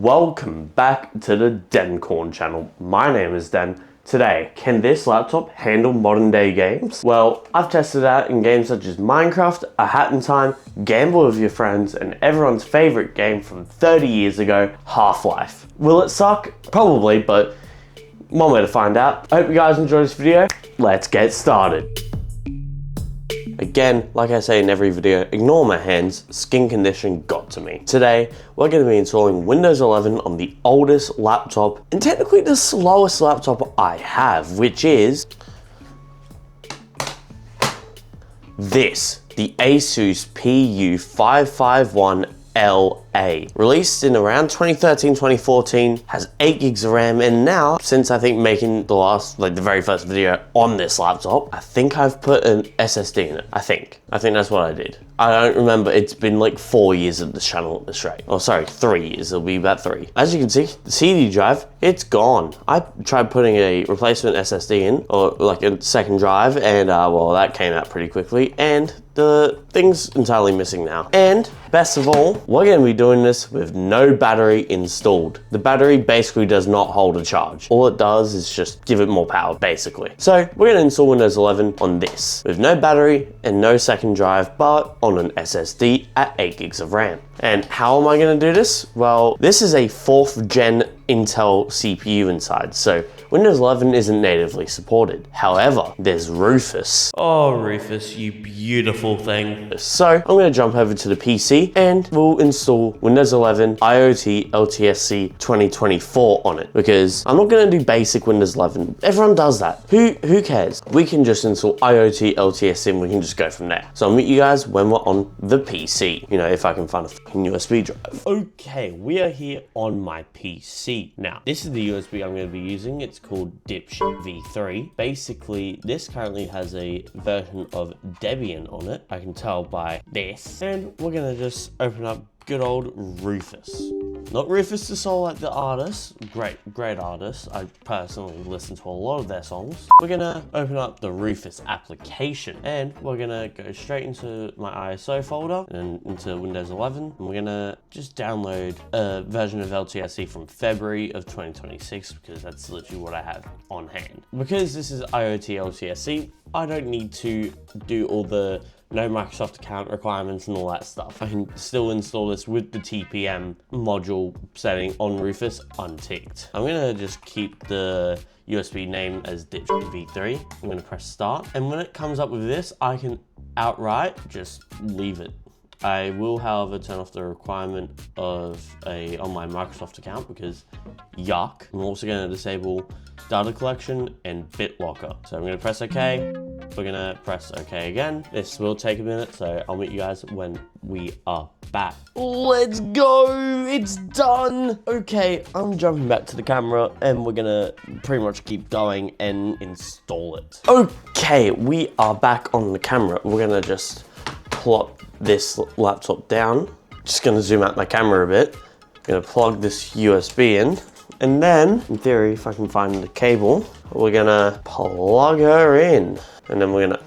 Welcome back to the Dencrn channel. My name is Den. Today, can this laptop handle modern day games? Well, I've tested it out in games such as Minecraft, A Hat in Time, Gamble with Your Friends, and everyone's favorite game from 30 years ago, Half-Life. Will it suck? Probably, but one way to find out. I hope you guys enjoyed this video. Let's get started. Again, like I say in every video, ignore my hands, skin condition got to me. Today, we're going to be installing Windows 11 on the oldest laptop, and technically the slowest laptop I have, which is this, the Asus PU551LA. Released in around 2013, 2014, has 8 gigs of RAM, and now, since I think making the very first video on this laptop, I think I've put an SSD in it. I think that's what I did. I don't remember, it's been like 4 years of this channel at this rate. Oh, sorry, 3 years, it'll be about 3. As you can see, the CD drive, it's gone. I tried putting a replacement SSD in, or like a second drive, and well, that came out pretty quickly, and the thing's entirely missing now. And best of all, we're gonna be doing this with no battery installed. The battery basically does not hold a charge. All it does is just give it more power, basically. So we're gonna install Windows 11 on this with no battery and no second drive, but on an SSD at 8 gigs of RAM. And how am I gonna do this? Well, this is a 4th gen Intel CPU inside, so Windows 11 isn't natively supported. However, there's Rufus. Oh, Rufus, you beautiful thing. So I'm gonna jump over to the PC and we'll install Windows 11 IoT LTSC 2024 on it, because I'm not gonna do basic Windows 11. Everyone does that. Who cares? We can just install IoT LTSC and we can just go from there. So I'll meet you guys when we're on the PC. You know, if I can find a fucking USB drive. Okay, we are here on my PC. Now, this is the USB I'm going to be using. It's called Dencrn V3. Basically, this currently has a version of Debian on it. I can tell by this. And we're going to just open up good old Rufus. Not Rufus the Soul like the artist. Great artist. I personally listen to a lot of their songs. We're gonna open up the Rufus application and we're gonna go straight into my ISO folder and into Windows 11. And we're gonna just download a version of LTSC from February of 2026 because that's literally what I have on hand. Because this is IoT LTSC, I don't need to do all the no Microsoft account requirements and all that stuff. I can still install this with the TPM module setting on Rufus unticked. I'm gonna just keep the USB name as Dencrn V3. I'm gonna press start. And when it comes up with this, I can outright just leave it. I will, however, turn off the requirement of on my Microsoft account because yuck. I'm also gonna disable data collection and BitLocker. So I'm gonna press OK. We're gonna press OK again. This will take a minute, so I'll meet you guys when we are back. Let's go, it's done. Okay, I'm jumping back to the camera and we're gonna pretty much keep going and install it. Okay, we are back on the camera. We're gonna just plop this laptop down. Just gonna zoom out my camera a bit. Gonna plug this USB in. And then, in theory, if I can find the cable, we're gonna plug her in. And then we're gonna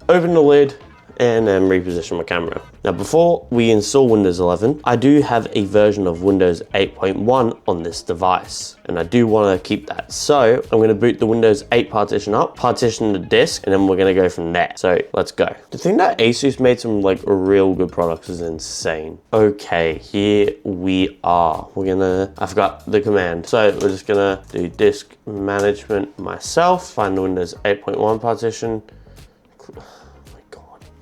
open the lid and then reposition my camera. Now, before we install Windows 11, I do have a version of Windows 8.1 on this device, and I do want to keep that. So I'm going to boot the Windows 8 partition up, partition the disk, and then we're going to go from there. So let's go. The thing that Asus made some like real good products is insane. Okay, here we are. I forgot the command. So we're just going to do disk management myself, find the Windows 8.1 partition.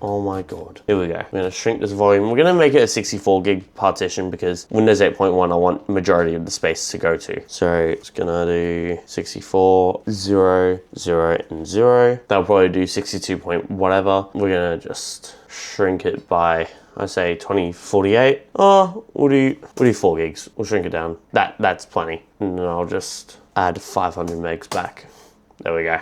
Oh my God. Here we go. I'm gonna shrink this volume. We're gonna make it a 64 gig partition because Windows 8.1, I want majority of the space to go to. So it's gonna do 64, 0, 0, and 0. That'll probably do 62 point whatever. We're gonna just shrink it by, I say 2048. Oh, we'll do 4 gigs. We'll shrink it down. That's plenty. And then I'll just add 500 megs back. There we go.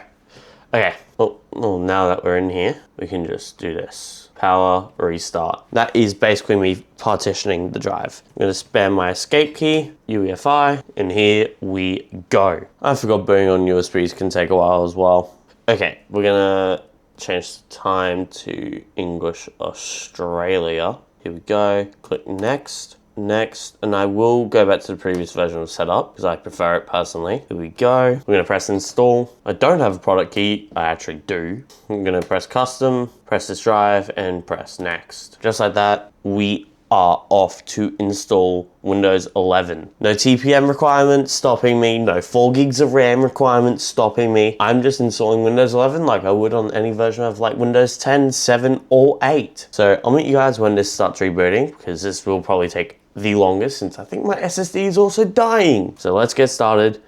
Okay, well, now that we're in here, we can just do this. Power, restart. That is basically me partitioning the drive. I'm gonna spam my escape key, UEFI, and here we go. I forgot booting on USBs can take a while as well. Okay, we're gonna change the time to English Australia. Here we go, click next. next, and I will go back to the previous version of setup because I prefer it personally. Here we go. We're gonna press install. I don't have a product key. I actually do. I'm gonna press custom, press this drive, and press next. Just like that, we are off to install Windows 11. No TPM requirements stopping me, no 4 gigs of RAM requirements stopping me. I'm just installing Windows 11 like I would on any version of like Windows 10, 7, or 8. So I'll meet you guys when this starts rebooting, because this will probably take the longest since I think my SSD is also dying. So let's get started.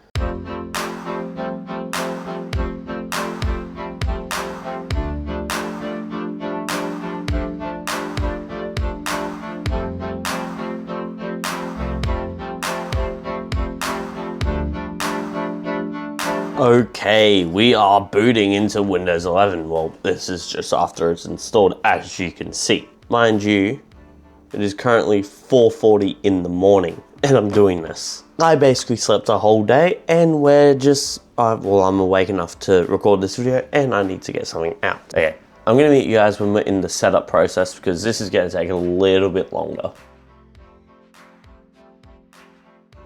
Okay, we are booting into Windows 11. Well, this is just after it's installed, as you can see. Mind you, it is currently 4:40 in the morning, and I'm doing this. I basically slept a whole day, and we're just, well, I'm awake enough to record this video, and I need to get something out. Okay, I'm gonna meet you guys when we're in the setup process, because this is gonna take a little bit longer.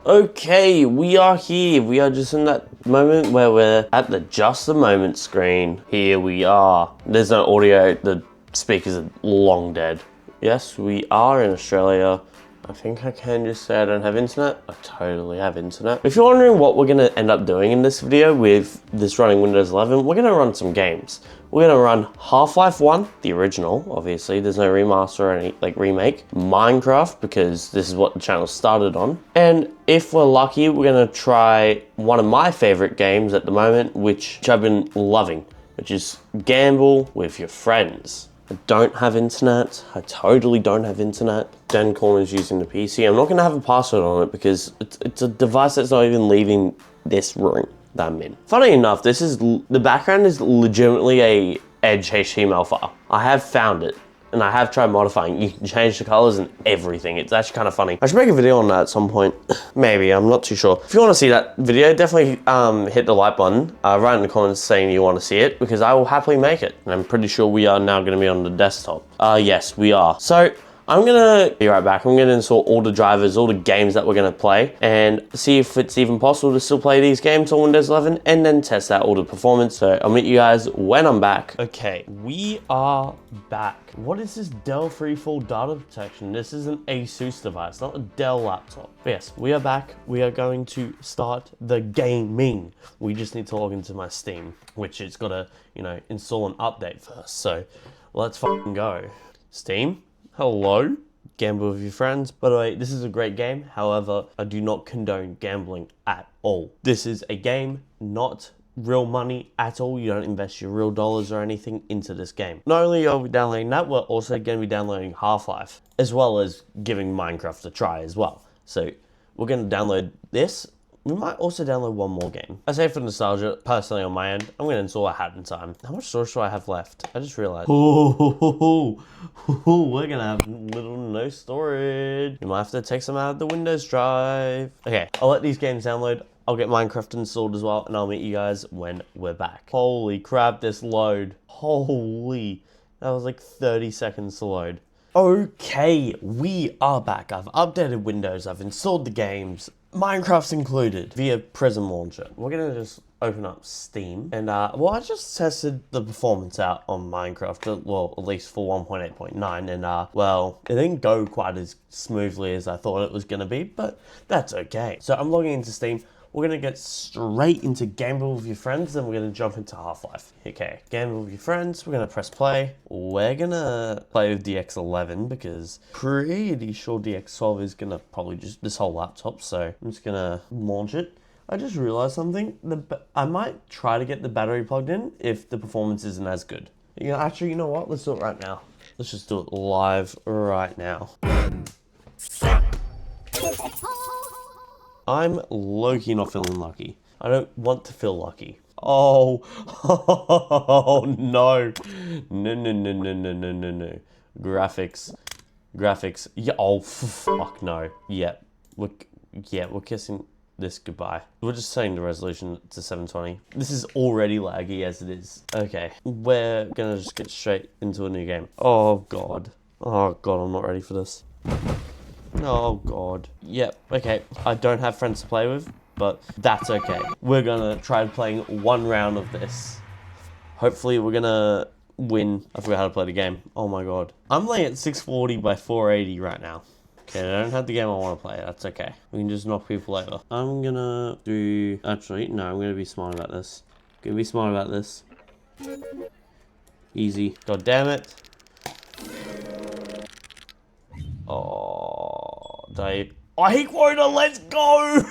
Okay, we are here. We are just in that moment where we're at the just the moment screen. Here we are. There's no audio. The speakers are long dead. Yes, we are in Australia. I think I can just say I don't have internet. I totally have internet. If you're wondering what we're gonna end up doing in this video with this running Windows 11, we're gonna run some games. We're gonna run Half-Life 1, the original, obviously. There's no remaster or any like remake. Minecraft, because this is what the channel started on. And if we're lucky, we're gonna try one of my favorite games at the moment, which I've been loving, which is Gamble with your friends. I don't have internet. I totally don't have internet. Dencrn is using the PC. I'm not gonna have a password on it because it's a device that's not even leaving this room that I'm in. Funny enough, the background is legitimately a Edge HTML file. I have found it, and I have tried modifying. You can change the colors and everything. It's actually kind of funny. I should make a video on that at some point. Maybe, I'm not too sure. If you want to see that video, definitely hit the like button. Write in the comments saying you want to see it, because I will happily make it. And I'm pretty sure we are now going to be on the desktop. Yes, we are. So I'm gonna be right back. I'm gonna install all the drivers, all the games that we're gonna play, and see if it's even possible to still play these games on Windows 11, and then test out all the performance. So I'll meet you guys when I'm back. Okay, we are back. What is this Dell Freefall data protection? This is an ASUS device, not a Dell laptop. But yes, we are back. We are going to start the gaming. We just need to log into my Steam, which it's gotta, install an update first. So let's fucking go. Steam. Hello, gamble with your friends. By the way, this is a great game. However, I do not condone gambling at all. This is a game, not real money at all. You don't invest your real dollars or anything into this game. Not only are we downloading that, we're also going to be downloading Half-Life, as well as giving Minecraft a try as well. So we're going to download this. We might also download one more game. I say for nostalgia, personally on my end, I'm gonna install a Hat in Time. How much storage do I have left? I just realized. We're gonna have little no storage. You might have to take some out of the Windows drive. Okay, I'll let these games download. I'll get Minecraft installed as well, and I'll meet you guys when we're back. Holy crap, this load. Holy, that was like 30 seconds to load. Okay, we are back. I've updated Windows, I've installed the games. Minecraft's included via Prism Launcher. We're gonna just open up Steam, and well, I just tested the performance out on Minecraft, well, at least for 1.8.9, and well, it didn't go quite as smoothly as I thought it was gonna be, but that's okay. So I'm logging into Steam. We're gonna get straight into Gamble with your friends, then we're gonna jump into Half-Life. Okay, Gamble with your friends, we're gonna press play. We're gonna play with DX11 because pretty sure DX12 is gonna probably just this whole laptop, so I'm just gonna launch it. I just realized something, I might try to get the battery plugged in if the performance isn't as good. Actually, you know what, let's do it right now. Let's just do it live right now. I'm low-key not feeling lucky. I don't want to feel lucky. Oh, oh no. No. Graphics. Yeah, oh, fuck no. Yeah, we're kissing this goodbye. We're just setting the resolution to 720. This is already laggy as it is. Okay, we're gonna just get straight into a new game. Oh god, I'm not ready for this. Oh, God. Yep, okay. I don't have friends to play with, but that's okay. We're gonna try playing one round of this. Hopefully, we're gonna win. I forgot how to play the game. Oh, my God. I'm playing at 640 by 480 right now. Okay, I don't have the game I want to play. That's okay. We can just knock people over. I'm gonna do... Actually, no, I'm gonna be smart about this. Gonna be smart about this. Easy. God damn it. Oh, I hit quota, let's go!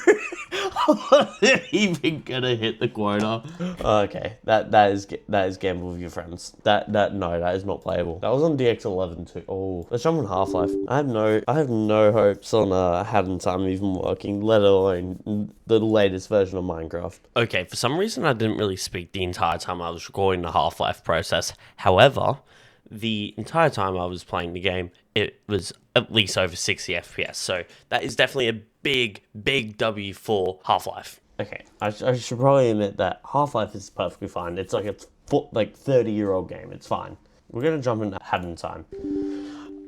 I wasn't even gonna hit the quota. Okay, that is gamble with your friends. No, that is not playable. That was on DX11 too. Oh, let's jump on Half-Life. I have no hopes on Hat in Time even working, let alone the latest version of Minecraft. Okay, for some reason I didn't really speak the entire time I was recording the Half-Life process. However, the entire time I was playing the game, it was at least over 60 FPS. So that is definitely a big W for Half-Life. Okay, I should probably admit that Half-Life is perfectly fine. It's like a 30-year-old game. It's fine. We're gonna jump into Hat in Time.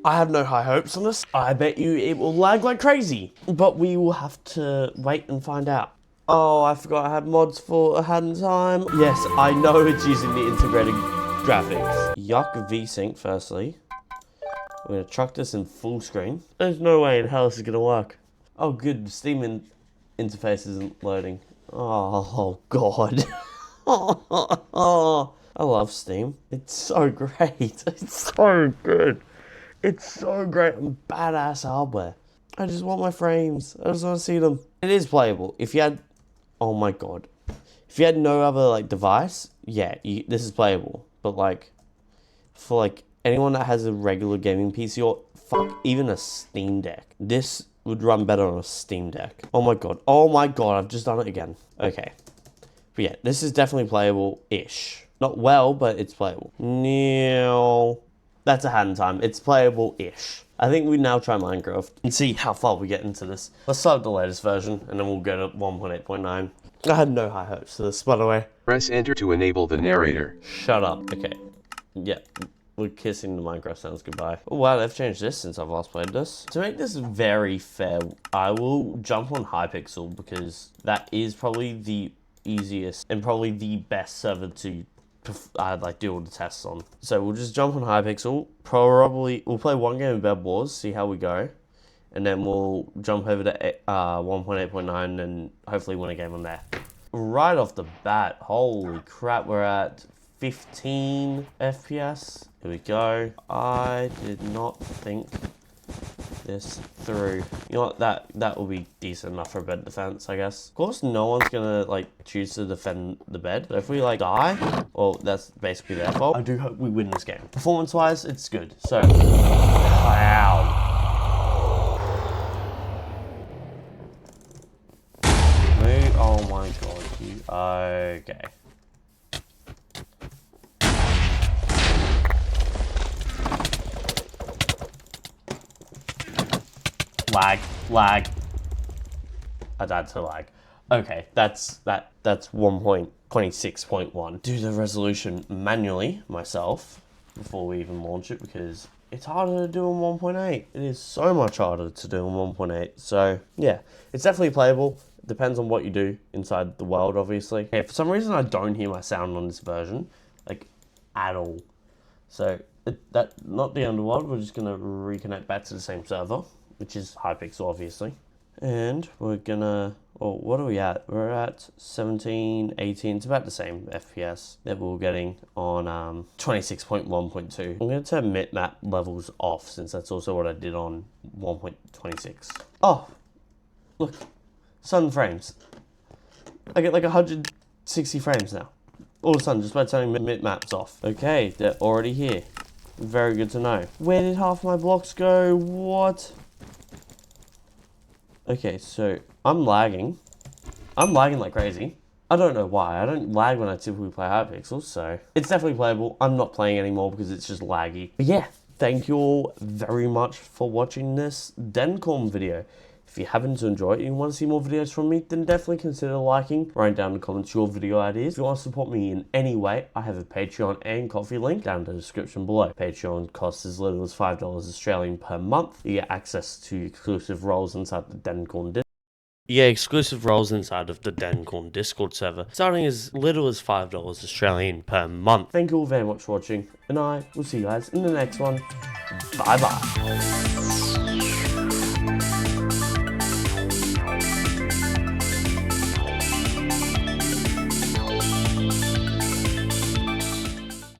I have no high hopes on this. I bet you it will lag like crazy, but we will have to wait and find out. Oh, I forgot I had mods for Hat in Time. Yes, I know it's using the integrated graphics. Yuck VSync, firstly. We're gonna chuck this in full screen. There's no way in hell this is gonna work. Oh, good. The Steam interface isn't loading. Oh, God. Oh, I love Steam. It's so great. It's so good. It's so great on badass hardware. I just want my frames. I just want to see them. It is playable. If you had... Oh, my God. If you had no other, like, device, yeah, this is playable. But, like, for, like, anyone that has a regular gaming PC or, fuck, even a Steam Deck, this would run better on a Steam Deck. Oh, my God. Oh, my God. I've just done it again. Okay. But, yeah, this is definitely playable-ish. Not well, but it's playable. No. That's a Hat in Time. It's playable-ish. I think we now try Minecraft and see how far we get into this. Let's start with the latest version, and then we'll go to 1.8.9. I had no high hopes for this, by the way. Press enter to enable the narrator. Shut up. Okay. Yeah. We're kissing the Minecraft sounds goodbye. Oh, wow, they've changed this since I've last played this. To make this very fair, I will jump on Hypixel because that is probably the easiest and probably the best server to like do all the tests on. So we'll just jump on Hypixel. Probably we'll play one game of Bed Wars, see how we go, and then we'll jump over to 1.8.9 and hopefully win a game on there. Right off the bat, holy crap, we're at 15 FPS. Here we go. I did not think this through. You know what, that will be decent enough for a bed defense, I guess. Of course, no one's gonna like choose to defend the bed, but if we like die, well, that's basically their fault. I do hope we win this game. Performance-wise, it's good. So, wow. Oh my God, okay. Lag. I died to lag. Okay, that's 1.26.1. Do the resolution manually myself before we even launch it because it's harder to do on 1.8. It is so much harder to do on 1.8. So yeah, it's definitely playable. It depends on what you do inside the world, obviously. Okay, for some reason I don't hear my sound on this version, like at all. So that not the underworld. We're just gonna reconnect back to the same server, which is Hypixel, obviously. And we're gonna, well, what are we at? We're at 17, 18, it's about the same FPS that we were getting on 26.1.2. I'm gonna turn bitmap levels off since that's also what I did on 1.26. Oh, look, sun frames. I get like 160 frames now. All of a sudden, just by turning bitmaps off. Okay, they're already here. Very good to know. Where did half my blocks go? What? Okay, so I'm lagging. I'm lagging like crazy. I don't know why. I don't lag when I typically play Hypixel, so it's definitely playable. I'm not playing anymore because it's just laggy. But yeah, thank you all very much for watching this Dencrn video. If you happen to enjoy it and you want to see more videos from me, then definitely consider liking, writing down in the comments your video ideas. If you want to support me in any way, I have a Patreon and Coffee link down in the description below. Patreon costs as little as $5 Australian per month. You get access to exclusive roles inside the Dencrn exclusive roles inside of the Dencrn Discord server, starting as little as $5 Australian per month. Thank you all very much for watching, and I will see you guys in the next one. Bye bye.